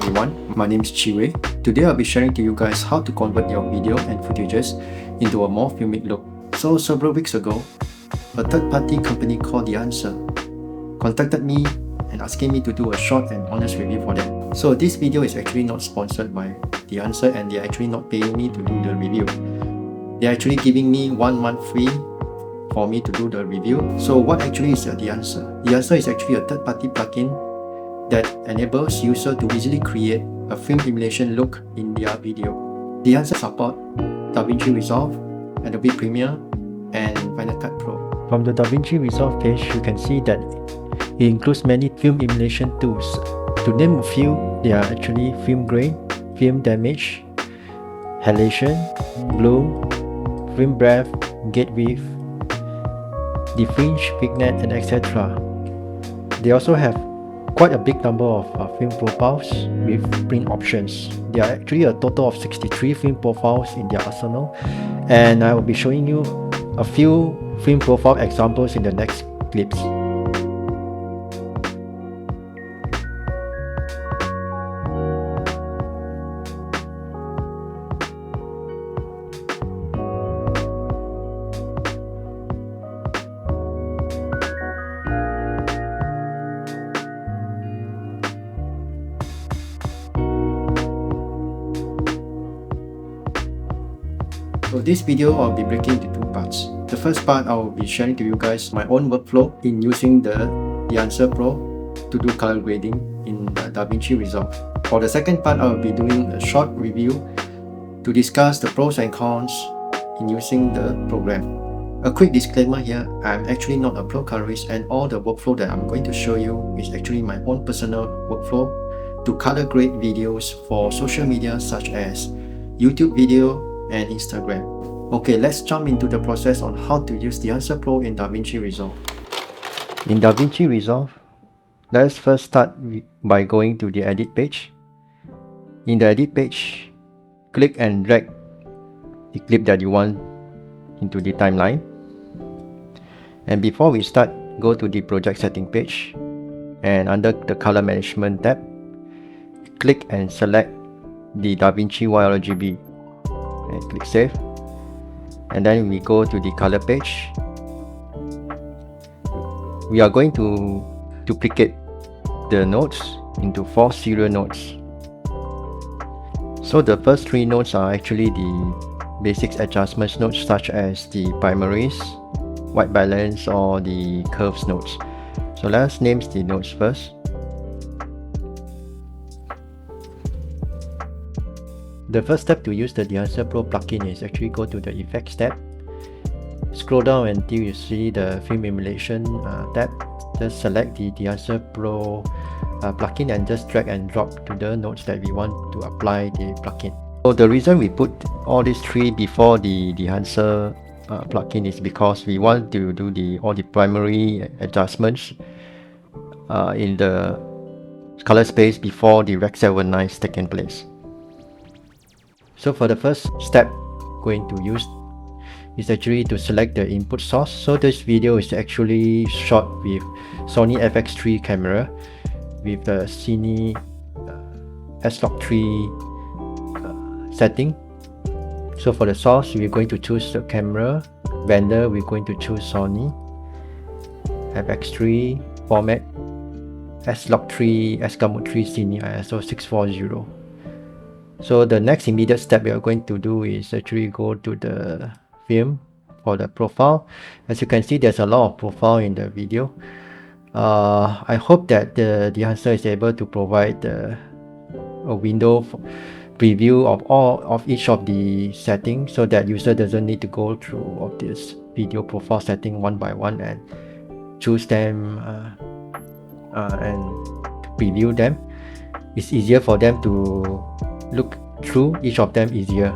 everyone, my name is Chiwe. Today I'll be sharing to you guys how to convert your video and footages into a more filmic look. So several weeks ago, a third-party company called Dehancer contacted me and asking me to do a short and honest review for them. So this video is actually not sponsored by Dehancer and they're actually not paying me to do the review. They're actually giving me 1 month free for me to do the review. So what actually is a Dehancer? Dehancer is actually a third-party plugin that enables users to easily create a film emulation look in their video. Dehancer support Davinci Resolve, Adobe Premiere, and Final Cut Pro. From the Davinci Resolve page, you can see that it includes many film emulation tools. To name a few, they are actually film grain, film damage, halation, bloom, film breath, gate weave, defringe, vignette, and etc. They also have quite a big number of film profiles with print options. There are actually a total of 63 film profiles in their arsenal, and I will be showing you a few film profile examples in the next clips. So this video I'll be breaking into 2 parts. The first part I will be sharing to you guys my own workflow in using the Dehancer Pro to do color grading in Davinci Resolve. For the second part, I will be doing a short review to discuss the pros and cons in using the program. A quick disclaimer here, I'm actually not a pro colorist and all the workflow that I'm going to show you is actually my own personal workflow to color grade videos for social media such as YouTube video and Instagram. Okay, let's jump into the process on how to use Dehancer Pro in Davinci Resolve. In Davinci Resolve, let's first start by going to the edit page. In the edit page, click and drag the clip that you want into the timeline. And before we start, go to the project setting page and under the color management tab, click and select the Davinci YRGB. And click save, and then we go to the color page. We are going to duplicate the nodes into 4 serial nodes. So the first 3 nodes are actually the basics adjustments nodes such as the primaries, white balance, or the curves nodes. So let's name the nodes first. The first step to use the Dehancer Pro plugin is actually go to the Effects tab, scroll down until you see the Film Emulation tab. Just select the Dehancer Pro plugin and just drag and drop to the nodes that we want to apply the plugin. So the reason we put all these 3 before the Dehancer plugin is because we want to do all the primary adjustments in the color space before the Rec 79 is taking place. So for the first step going to use is actually to select the input source. So this video is actually shot with Sony FX3 camera with the Cine S-Log3 setting. So for the source, we're going to choose the camera. Vendor, we're going to choose Sony FX3 format S-Log3 S-Gamut3 Cine ISO 640. So the next immediate step we are going to do is actually go to the film for the profile. As you can see, there's a lot of profile in the video. I hope that the Dehancer is able to provide a window preview of each of the settings so that user doesn't need to go through all this video profile setting one by one and choose them and preview them. It's easier for them to look through each of them easier.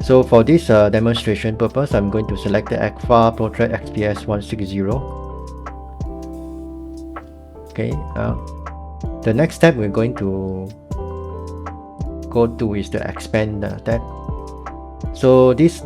So for this demonstration purpose, I'm going to select the Agfa ProTrack XPS 160. Okay, the next step we're going to go to is the expand tab. So this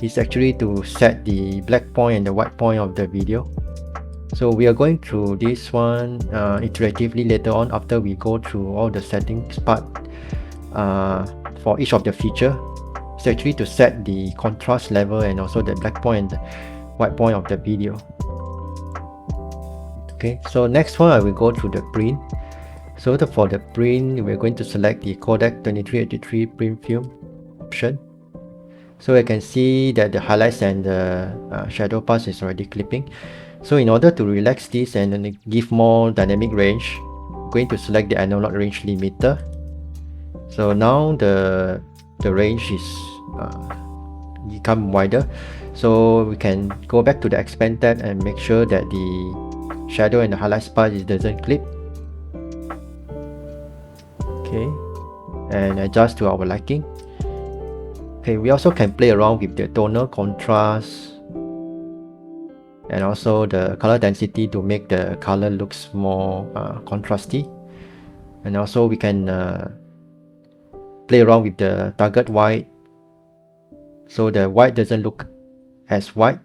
is actually to set the black point and the white point of the video. So we are going through this one iteratively later on after we go through all the settings part for each of the feature. It's actually to set the contrast level and also the black point and white point of the video. Okay, so next one I will go through the print. So for the print, we're going to select the codec 2383 print film option. So I can see that the highlights and the shadow pass is already clipping. So in order to relax this and then give more dynamic range, I'm going to select the analog range limiter. So now the range is become wider. So we can go back to the expand tab and make sure that the shadow and the highlights part doesn't clip. Okay, and adjust to our liking. Okay, we also can play around with the tonal contrast and also the color density to make the color looks more contrasty. And also we can play around with the target white so the white doesn't look as white.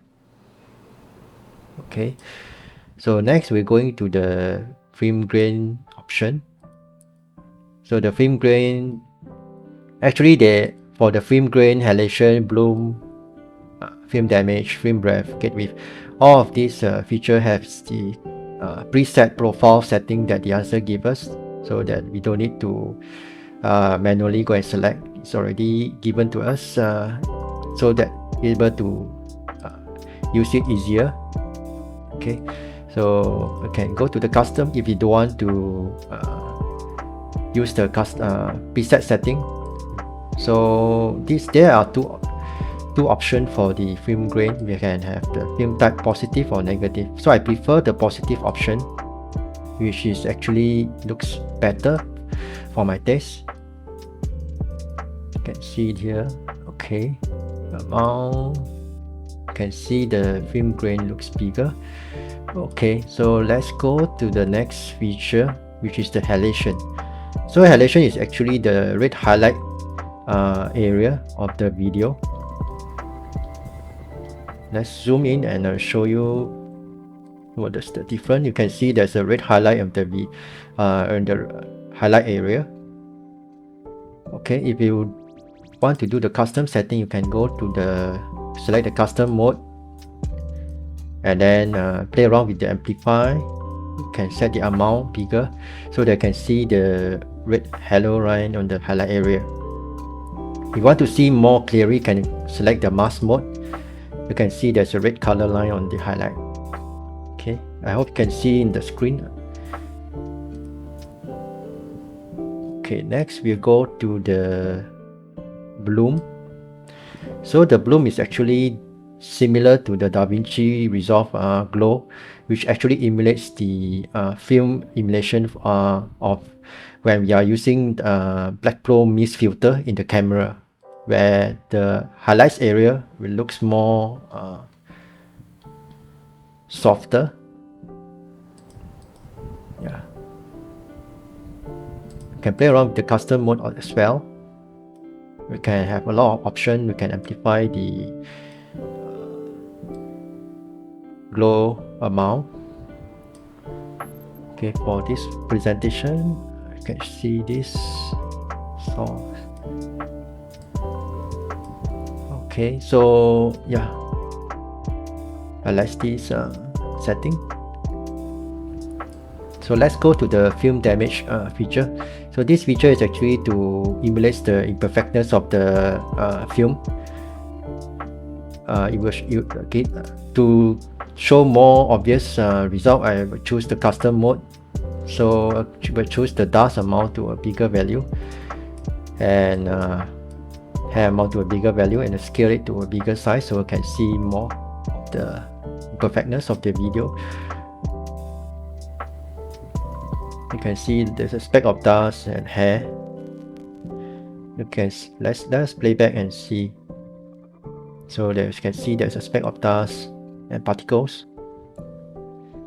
Okay, so next we're going to the film grain option. So the film grain, actually for the film grain, halation, bloom, film damage, film breadth, gate width, all of these feature has the preset profile setting that Dehancer gives us, so that we don't need to manually go and select. It's already given to us, so that we're able to use it easier. Okay, so we can go to the custom if you don't want to use the preset setting. So there are two options for the film grain. We can have the film type positive or negative. So I prefer the positive option, which is actually looks better for my taste. You can see it here. Okay, amount. You can see the film grain looks bigger. Okay, so let's go to the next feature, which is the halation. So halation is actually the red highlight area of the video. Let's zoom in and show you what is the difference. You can see there's a red highlight of the in the highlight area. Okay, if you want to do the custom setting, you can go to select the custom mode and then play around with the amplify. You can set the amount bigger so that you can see the red halo line on the highlight area. If you want to see more clearly, you can select the mask mode. You can see there's a red color line on the highlight. Okay, I hope you can see in the screen. Okay, next we'll go to the bloom. So the bloom is actually similar to the Davinci Resolve glow, which actually emulates the film emulation of when we are using Black Pro mist filter in the camera, where the highlights area will looks more softer. Yeah, you can play around with the custom mode as well. We can have a lot of options. We can amplify the glow amount. Okay, for this presentation, you can see this source. Okay, so yeah, I like this setting. So let's go to the film damage feature. So this feature is actually to emulate the imperfectness of the film. To show more obvious result, I will choose the custom mode. So I will choose the dust amount to a bigger value and hair amount to a bigger value, and scale it to a bigger size so I can see more of the perfectness of the video. You can see there's a speck of dust and hair. You can let's play back and see. So there you can see there's a speck of dust and particles.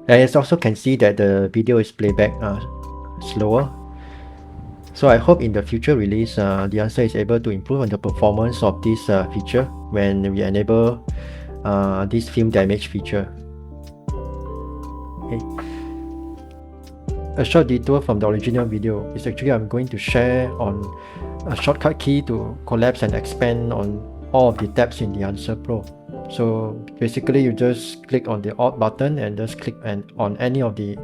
And you also can see that the video is playback slower. So I hope in the future release, Dehancer is able to improve on the performance of this feature when we enable this film damage feature. Okay. A short detour from the original video is actually I'm going to share on a shortcut key to collapse and expand on all of the tabs in Dehancer Pro. So basically you just click on the Alt button and just click on any of the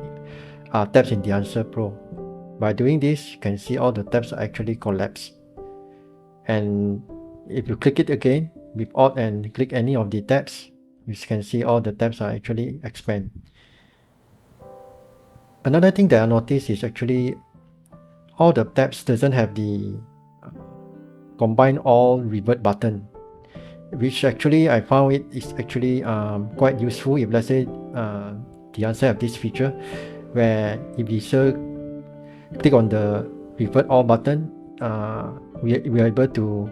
tabs in Dehancer Pro. By doing this, you can see all the tabs are actually collapsed. And if you click it again with Alt and click any of the tabs, you can see all the tabs are actually expand. Another thing that I noticed is actually all the tabs doesn't have the combine all revert button, which actually I found it is actually quite useful if let's say Dehancer have this feature where if you click on the revert all button, we are able to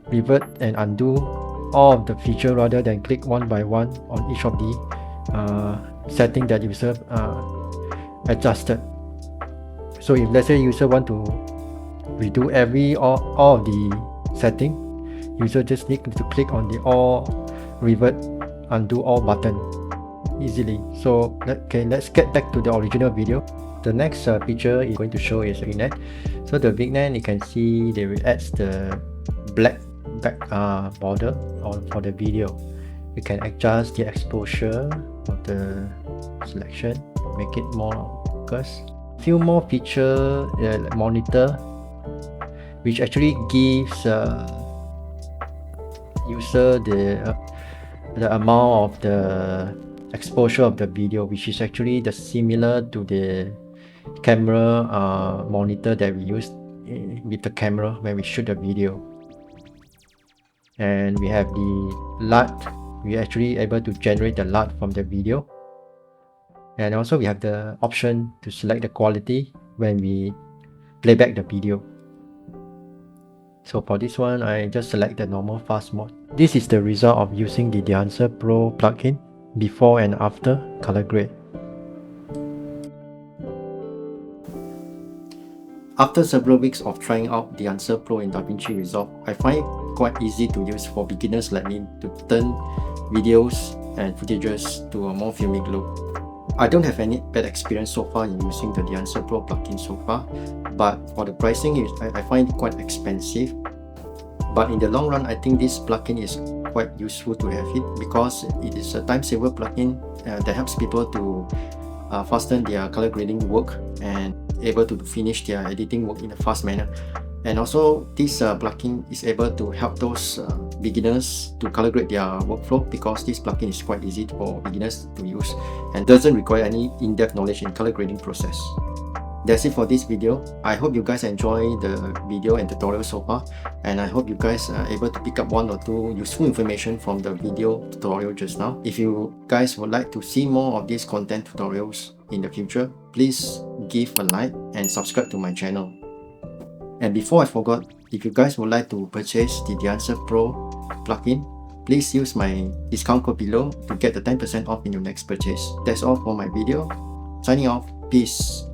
revert and undo all of the feature rather than click one by one on each of the setting that user adjusted. So if let's say user want to redo all of the setting, user just need to click on the all revert undo all button easily. So okay, let's get back to the original video. The next feature is going to show is vignette. So the vignette, you can see they will add the black back border for the video. You can adjust the exposure of the selection, make it more focused. Few more feature monitor, which actually gives user the amount of the exposure of the video, which is actually the similar to the camera monitor that we use with the camera when we shoot the video. And we have the LUT. We are actually able to generate the LUT from the video. And also we have the option to select the quality when we play back the video. So for this one, I just select the normal fast mode. This is the result of using the Dehancer Pro plugin before and after color grade. After several weeks of trying out Dehancer Pro in Davinci Resolve, I find it quite easy to use for beginners like me to turn videos and footages to a more filmic look. I don't have any bad experience so far in using the Dehancer Pro plugin so far, but for the pricing, I find it quite expensive. But in the long run, I think this plugin is quite useful to have it because it is a time saver plugin that helps people to fasten their color grading work and able to finish their editing work in a fast manner. And also this plugin is able to help those beginners to color grade their workflow because this plugin is quite easy for beginners to use and doesn't require any in-depth knowledge in color grading process. That's it for this video. I hope you guys enjoy the video and tutorial so far, and I hope you guys are able to pick up one or two useful information from the video tutorial just now. If you guys would like to see more of these content tutorials in the future, please give a like and subscribe to my channel. And before I forgot, if you guys would like to purchase the Dehancer Pro plugin, please use my discount code below to get the 10% off in your next purchase. That's all for my video. Signing off. Peace.